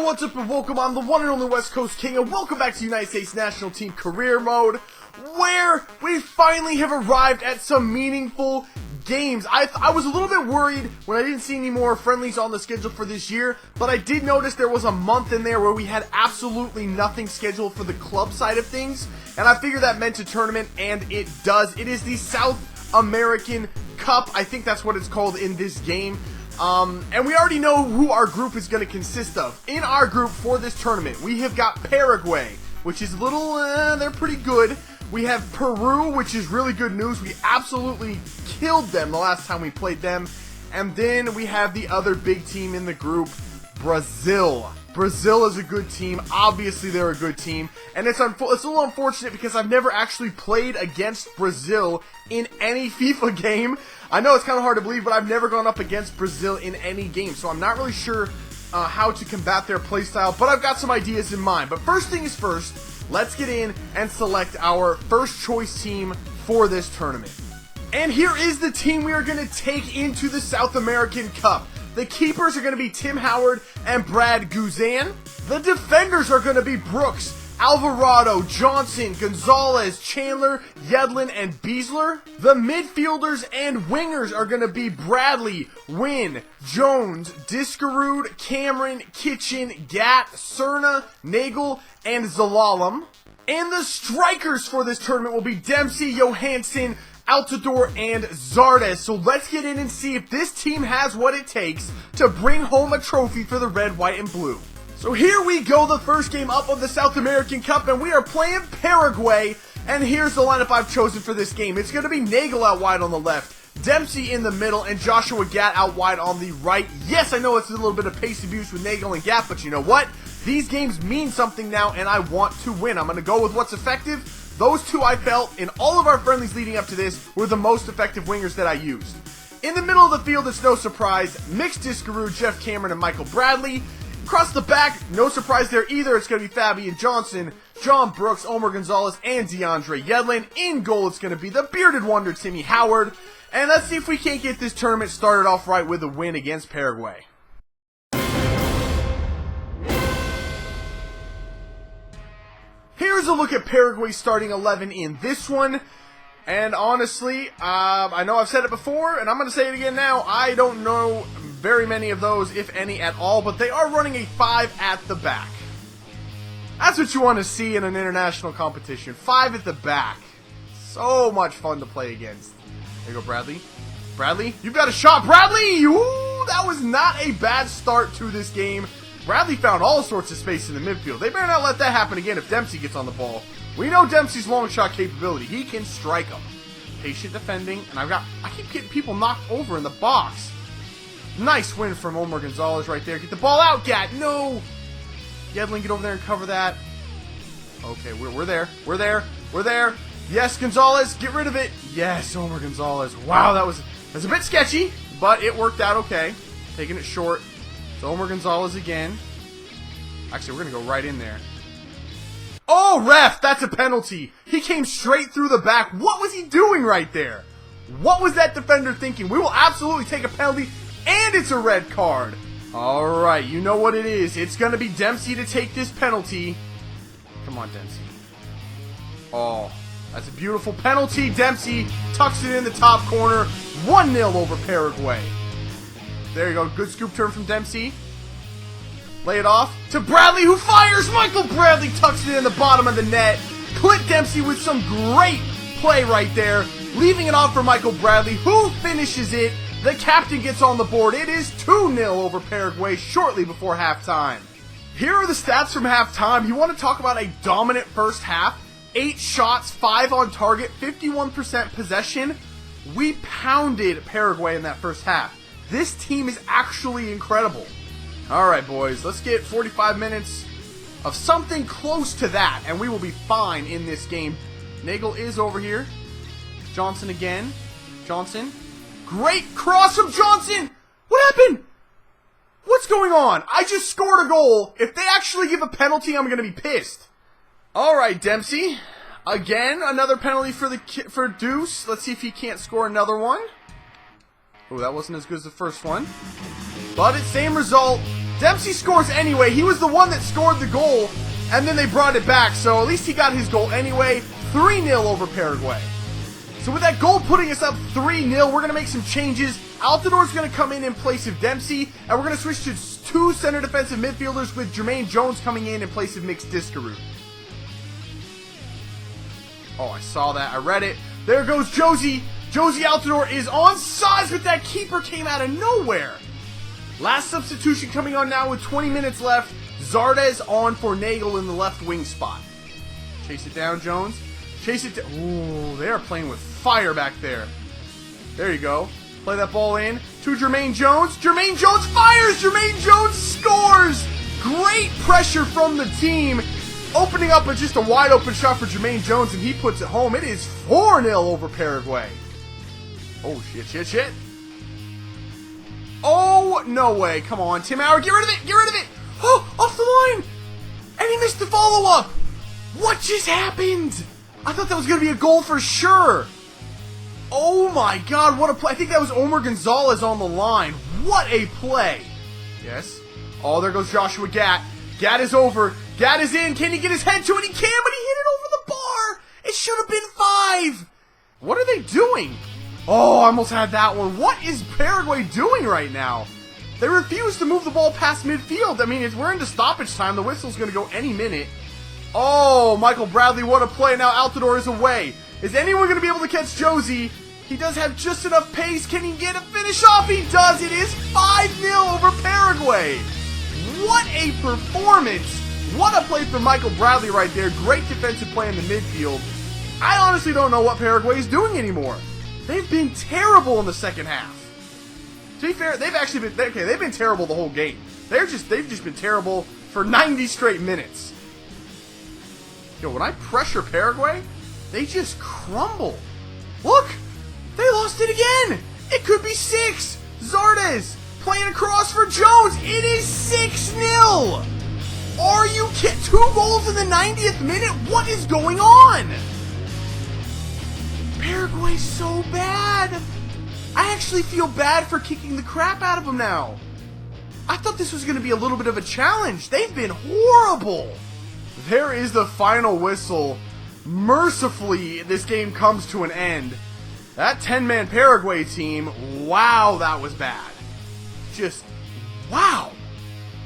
what's up and welcome. I'm the one and only West Coast King, and welcome back to United States National Team Career Mode, where we finally have arrived at some meaningful games. I was a little bit worried when I didn't see any more friendlies on the schedule for this year, but I did notice there was a month in there where we had absolutely nothing scheduled for the club side of things, and I figured that meant a tournament, and it does. It is the South American Cup. I think that's what it's called in this game. And we already know who our group is going to consist of. In our group for this tournament, we have got Paraguay, which is a little, they're pretty good. We have Peru, which is really good news. We absolutely killed them the last time we played them. And then we have the other big team in the group, Brazil. Brazil is a good team. Obviously, they're a good team. And it's a little unfortunate because I've never actually played against Brazil in any FIFA game. I know it's kind of hard to believe, but I've never gone up against Brazil in any game. So I'm not really sure how to combat their playstyle, but I've got some ideas in mind. But first thing is first, let's get in and select our first choice team for this tournament. And here is the team we are going to take into the South American Cup. The keepers are going to be Tim Howard and Brad Guzan. The defenders are going to be Brooks, Alvarado, Johnson, Gonzalez, Chandler, Yedlin, and Beasler. The midfielders and wingers are going to be Bradley, Wynn, Jones, Diskerud, Cameron, Kitchen, Gat, Cerna, Nagel, and Zalalem. And the strikers for this tournament will be Dempsey, Johansson, Altidore, and Zardes. So let's get in and see if this team has what it takes to bring home a trophy for the red, white, and blue. So here we go, the first game up of the South American Cup, and we are playing Paraguay. And here's the lineup I've chosen for this game. It's going to be Nagel out wide on the left, Dempsey in the middle, and Joshua Gat out wide on the right. Yes, I know it's a little bit of pace abuse with Nagel and Gat, but you know what? These games mean something now, and I want to win. I'm going to go with what's effective. Those two I felt in all of our friendlies leading up to this were the most effective wingers that I used. In the middle of the field, it's no surprise, mixed Diskerud, Jeff Cameron, and Michael Bradley. Across the back, no surprise there either, it's going to be Fabian Johnson, John Brooks, Omar Gonzalez, and DeAndre Yedlin. In goal, it's going to be the bearded wonder, Timmy Howard. And let's see if we can't get this tournament started off right with a win against Paraguay. Here's a look at Paraguay's starting 11 in this one. And honestly, I know I've said it before, and I'm going to say it again now. I don't know very many of those, if any at all, but they are running a 5 at the back. That's what you want to see in an international competition. 5 at the back. So much fun to play against. There you go, Bradley. Bradley, you've got a shot. Bradley! Ooh, that was not a bad start to this game. Bradley found all sorts of space in the midfield. They better not let that happen again if Dempsey gets on the ball. We know Dempsey's long shot capability. He can strike them. Patient defending, and I keep getting people knocked over in the box. Nice win from Omar Gonzalez right there. Get the ball out, Gat. No! Yedlin, get over there and cover that. Okay, we're there. We're there. We're there. Yes, Gonzalez, get rid of it. Yes, Omar Gonzalez. Wow, that's a bit sketchy, but it worked out okay. Taking it short. So Omar Gonzalez again. Actually, we're going to go right in there. Oh, ref, that's a penalty. He came straight through the back. What was he doing right there? What was that defender thinking? We will absolutely take a penalty, and it's a red card. All right, you know what it is. It's going to be Dempsey to take this penalty. Come on, Dempsey. Oh, that's a beautiful penalty. Dempsey tucks it in the top corner. 1-0 over Paraguay. There you go. Good scoop turn from Dempsey. Lay it off to Bradley, who fires. Michael Bradley tucks it in the bottom of the net. Clint Dempsey with some great play right there. Leaving it off for Michael Bradley, who finishes it. The captain gets on the board. It is 2-0 over Paraguay shortly before halftime. Here are the stats from halftime. You want to talk about a dominant first half. 8 shots, 5 on target, 51% possession. We pounded Paraguay in that first half. This team is actually incredible. Alright, boys, let's get 45 minutes of something close to that, and we will be fine in this game. Nagel is over here. Johnson again. Johnson. Great cross from Johnson! What happened? What's going on? I just scored a goal. If they actually give a penalty, I'm going to be pissed. Alright, Dempsey. Again, another penalty for Deuce. Let's see if he can't score another one. Oh, that wasn't as good as the first one. But it's same result. Dempsey scores anyway. He was the one that scored the goal, and then they brought it back, so at least he got his goal anyway. 3-0 over Paraguay. So with that goal putting us up 3-0, we're going to make some changes. Altidor's going to come in place of Dempsey, and we're going to switch to 2 center defensive midfielders with Jermaine Jones coming in place of Mix Discaroo. Oh, I saw that. I read it. There goes Josie. Josie Altidore is onside, but that keeper came out of nowhere. Last substitution coming on now with 20 minutes left. Zardes on for Nagel in the left wing spot. Chase it down, Jones. Chase it down. Ooh, they are playing with fire back there. There you go. Play that ball in to Jermaine Jones. Jermaine Jones fires. Jermaine Jones scores. Great pressure from the team. Opening up just a wide open shot for Jermaine Jones, and he puts it home. It is 4-0 over Paraguay. Oh, shit. Oh, no way. Come on, Tim Howard. Get rid of it. Oh, off the line. And he missed the follow-up. What just happened? I thought that was going to be a goal for sure. Oh, my God. What a play. I think that was Omar Gonzalez on the line. What a play. Yes. Oh, there goes Joshua Gatt. Gatt is over. Gatt is in. Can he get his head to it? He can, but he hit it over the bar. It should have been 5. What are they doing? Oh, I almost had that one. What is Paraguay doing right now? They refuse to move the ball past midfield. I mean, if we're into stoppage time, the whistle's going to go any minute. Oh, Michael Bradley, what a play. Now Altidore is away. Is anyone going to be able to catch Josie? He does have just enough pace. Can he get a finish off? He does. It is 5-0 over Paraguay. What a performance. What a play from Michael Bradley right there. Great defensive play in the midfield. I honestly don't know what Paraguay is doing anymore. They've been terrible in the second half. To be fair, they've been terrible the whole game. They've just been terrible for 90 straight minutes. Yo, when I pressure Paraguay, they just crumble. Look, they lost it again. It could be 6. Zardes playing across for Jones. It is 6-0. Are you kidding? 2 goals in the 90th minute? What is going on? Paraguay's so bad. I actually feel bad for kicking the crap out of them now. I thought this was going to be a little bit of a challenge. They've been horrible. There is the final whistle. Mercifully, this game comes to an end. That 10-man Paraguay team, wow, that was bad. Just, wow.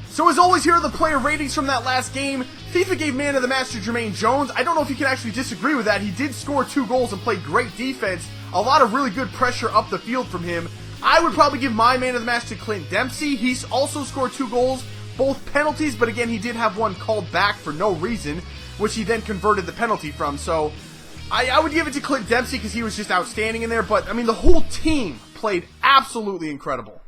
So as always, here are the player ratings from that last game. FIFA gave man of the match to Jermaine Jones. I don't know if you can actually disagree with that. He did score 2 goals and played great defense. A lot of really good pressure up the field from him. I would probably give my man of the match to Clint Dempsey. He's also scored 2 goals, both penalties, but again, he did have one called back for no reason, which he then converted the penalty from. So I would give it to Clint Dempsey because he was just outstanding in there. But, I mean, the whole team played absolutely incredible.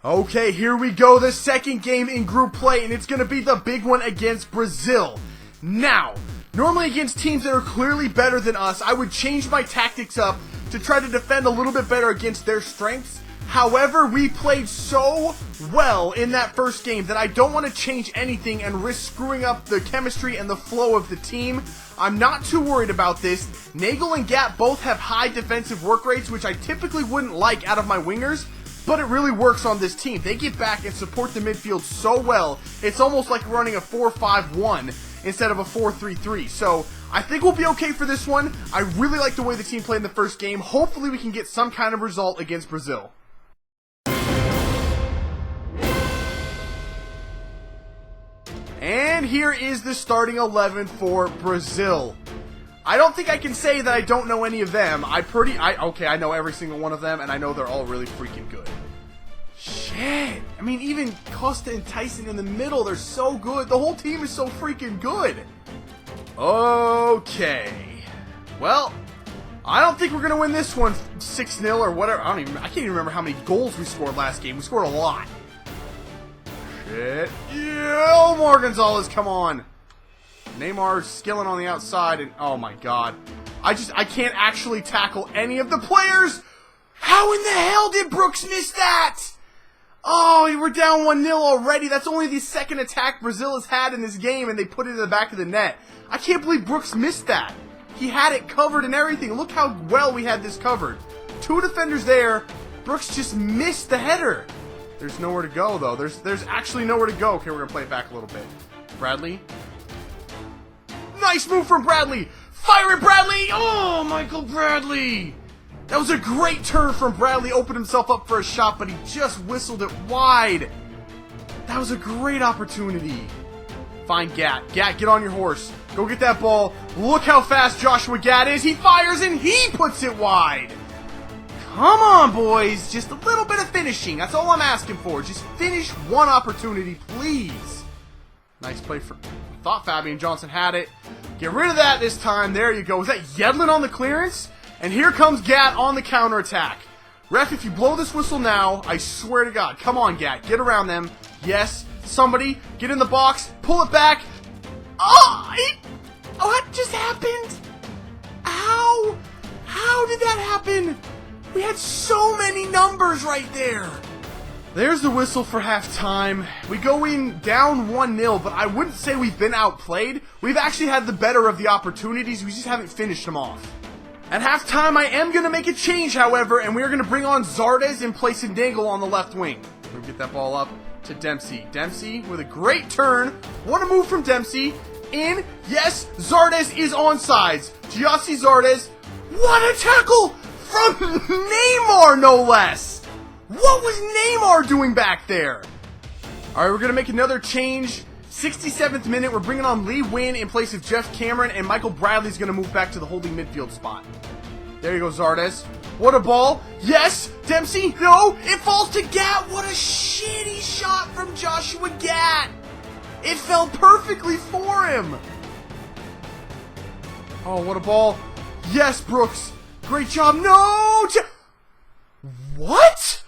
Okay, here we go, the second game in group play, and it's going to be the big one against Brazil. Now, normally against teams that are clearly better than us, I would change my tactics up to try to defend a little bit better against their strengths. However, we played so well in that first game that I don't want to change anything and risk screwing up the chemistry and the flow of the team. I'm not too worried about this. Nagel and Gatt both have high defensive work rates, which I typically wouldn't like out of my wingers. But it really works on this team. They get back and support the midfield so well, it's almost like running a 4-5-1 instead of a 4-3-3. So I think we'll be okay for this one. I really like the way the team played in the first game. Hopefully we can get some kind of result against Brazil. And here is the starting 11 for Brazil. I don't think I can say that I don't know any of them. Okay, I know every single one of them, and I know they're all really freaking good. Shit. I mean, even Costa and Tyson in the middle, they're so good. The whole team is so freaking good. Okay. Well, I don't think we're going to win this one 6-0 or whatever. I can't even remember how many goals we scored last game. We scored a lot. Shit. Yeah, Omar Gonzalez, come on. Neymar skilling on the outside, and oh my god. I can't actually tackle any of the players! How in the hell did Brooks miss that? Oh, we're down 1-0 already. That's only the second attack Brazil has had in this game, and they put it in the back of the net. I can't believe Brooks missed that. He had it covered and everything. Look how well we had this covered. 2 defenders there. Brooks just missed the header. There's nowhere to go, though. There's actually nowhere to go. Okay, we're gonna play it back a little bit. Bradley. Nice move from Bradley! Fire it, Bradley! Oh, Michael Bradley! That was a great turn from Bradley. Opened himself up for a shot, but he just whistled it wide. That was a great opportunity. Fine, Gat. Gat, get on your horse. Go get that ball. Look how fast Joshua Gat is. He fires and he puts it wide. Come on, boys. Just a little bit of finishing. That's all I'm asking for. Just finish one opportunity, please. Nice play for... Thought Fabian Johnson had it. Get rid of that this time. There you go. Was that Yedlin on the clearance? And here comes Gat on the counterattack. Ref, if you blow this whistle now, I swear to God. Come on, Gat. Get around them. Yes. Somebody. Get in the box. Pull it back. Oh! What just happened? How? How did that happen? We had so many numbers right there. There's the whistle for halftime. We go in down 1-0, but I wouldn't say we've been outplayed. We've actually had the better of the opportunities. We just haven't finished them off. At halftime, I am going to make a change, however, and we're going to bring on Zardes in place of Dangle on the left wing. We'll get that ball up to Dempsey. Dempsey with a great turn. What a move from Dempsey. In. Yes, Zardes is onside. Giassi Zardes. What a tackle from Neymar, no less. What was Neymar doing back there? All right, we're going to make another change. 67th minute, we're bringing on Lee Wynn in place of Jeff Cameron, and Michael Bradley's going to move back to the holding midfield spot. There you go, Zardes. What a ball. Yes, Dempsey. No, it falls to Gat. What a shitty shot from Joshua Gat. It fell perfectly for him. Oh, what a ball. Yes, Brooks. Great job. No. What?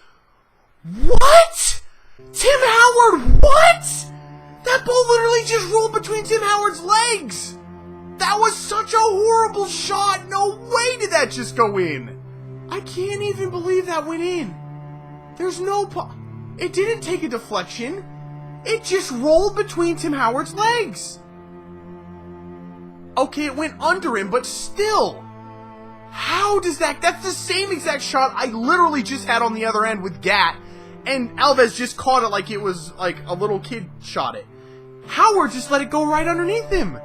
What? Tim Howard, what? That ball literally just rolled between Tim Howard's legs. That was such a horrible shot. No way did that just go in. I can't even believe that went in. There's no... It didn't take a deflection. It just rolled between Tim Howard's legs. Okay, it went under him, but still. How does that... That's the same exact shot I literally just had on the other end with Gat. And Alves just caught it like it was like a little kid shot it. Howard just let it go right underneath him.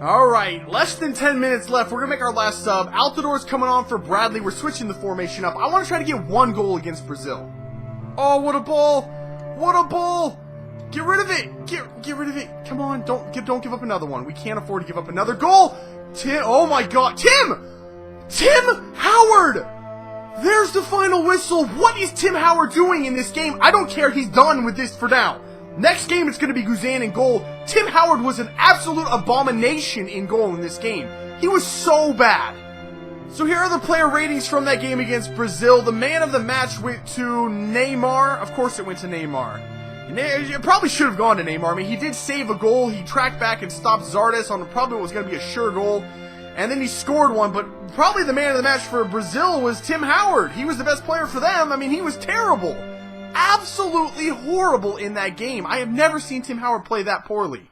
Alright, less than 10 minutes left. We're going to make our last sub. Altidor's coming on for Bradley. We're switching the formation up. I want to try to get one goal against Brazil. Oh, what a ball. What a ball. Get rid of it. Get rid of it. Come on, don't give up another one. We can't afford to give up another goal. Tim, oh my God. Tim Howard. There's the final whistle. What is Tim Howard doing in this game? I don't care. He's done with this for now. Next game, it's going to be Guzan in goal. Tim Howard was an absolute abomination in goal in this game. He was so bad. So here are the player ratings from that game against Brazil. The man of the match went to Neymar. Of course it went to Neymar. It probably should have gone to Neymar. I mean, he did save a goal. He tracked back and stopped Zardes on probably what was going to be a sure goal. And then he scored one, but probably the man of the match for Brazil was Tim Howard. He was the best player for them. I mean, he was terrible. Absolutely horrible in that game. I have never seen Tim Howard play that poorly.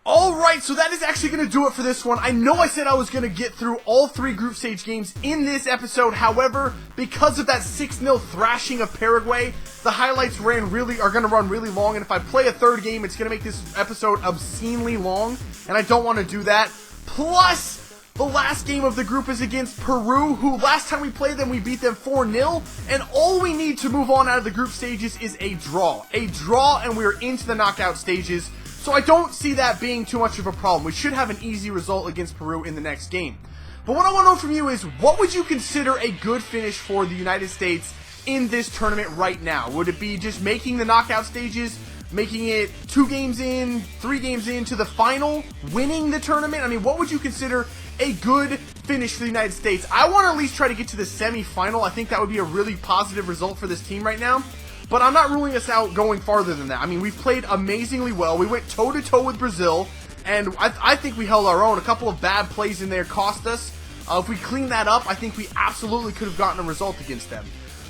Alright, so that is actually going to do it for this one. I know I said I was going to get through all 3 group stage games in this episode. However, because of that 6-0 thrashing of Paraguay, the highlights are going to run really long. And if I play a 3rd game, it's going to make this episode obscenely long. And I don't want to do that. Plus... the last game of the group is against Peru, who last time we played them, we beat them 4-0, and all we need to move on out of the group stages is a draw. A draw, and we're into the knockout stages, so I don't see that being too much of a problem. We should have an easy result against Peru in the next game. But what I want to know from you is, what would you consider a good finish for the United States in this tournament right now? Would it be just making the knockout stages, making it 2 games in, 3 games in to the final, winning the tournament? I mean, what would you consider a good finish for the United States? I want to at least try to get to the semi-final. I think that would be a really positive result for this team right now. But I'm not ruling us out going farther than that. I mean, we've played amazingly well. We went toe-to-toe with Brazil, and I think we held our own. A couple of bad plays in there cost us. If we clean that up, I think we absolutely could have gotten a result against them.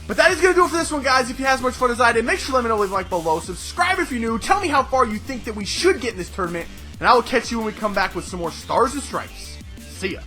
But that is going to do it for this one, guys. If you had as much fun as I did, make sure to let me know, leave a like below. Subscribe if you're new. Tell me how far you think that we should get in this tournament. And I will catch you when we come back with some more Stars and Stripes. See ya.